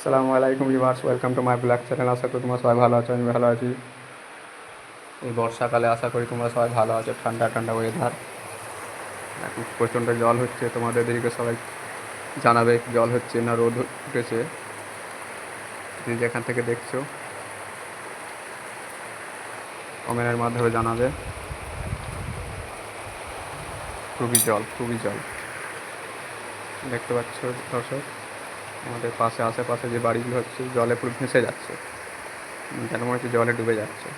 আসসালামু আলাইকুম viewers, welcome to my blog channel. আশা করি তোমরা সবাই ভালো আছো, আমি ভালো আছি। এই বর্ষাকালে আশা করি তোমরা সবাই ভালো আছো। ঠান্ডা ঠান্ডা ওয়েদার, এখন প্রচণ্ড জল হচ্ছে। তোমাদের দিকে সবাই জানাবে জল হচ্ছে না রোদ উঠেছে। যে যেখান থেকে দেখছো কমেন্টের মাধ্যমে জানাবে। খুবই জল, খুবই জল দেখতে পাচ্ছ দর্শক। আমাদের পাশে আশেপাশে যে বাড়িগুলো হচ্ছে জলে পুরো ভেসে যাচ্ছে, যেন মনে হচ্ছে জলে ডুবে যাচ্ছে।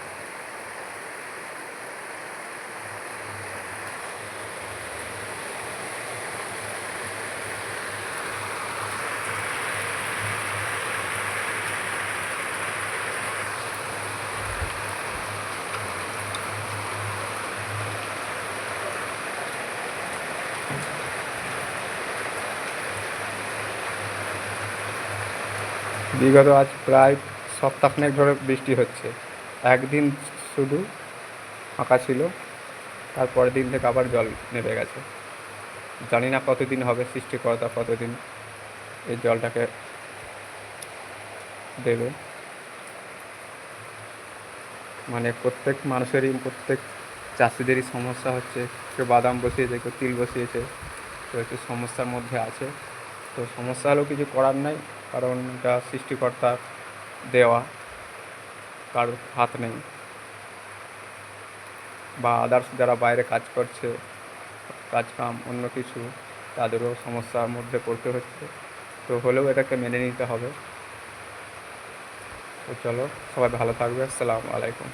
বিগত আজ প্রায় সপ্তাহখানেক ধরে বৃষ্টি হচ্ছে। একদিন শুধু ফাঁকা ছিল, তারপরের দিন থেকে আবার জল নেমে গেছে। জানি না কতদিন হবে, সৃষ্টিকর্তা কতদিন এই জলটাকে দেবে। মানে প্রত্যেক মানুষেরই, প্রত্যেক চাষিদেরই সমস্যা হচ্ছে। কেউ বাদাম বসিয়েছে, কেউ তিল বসিয়েছে, কেউ একটু সমস্যার মধ্যে আছে। তো সমস্যা হলেও কিছু করার নাই, কারণ এটা সৃষ্টিকর্তার দেওয়া, কারোর হাত নেই। বা আদার্স যারা বাইরে কাজ করছে, কাজকাম অন্য কিছু, তাদেরও সমস্যার মধ্যে পড়তে হচ্ছে। তো হলেও এটাকে মেনে নিতে হবে। তো চলো, সবাই ভালো থাকবে। আসসালামু আলাইকুম।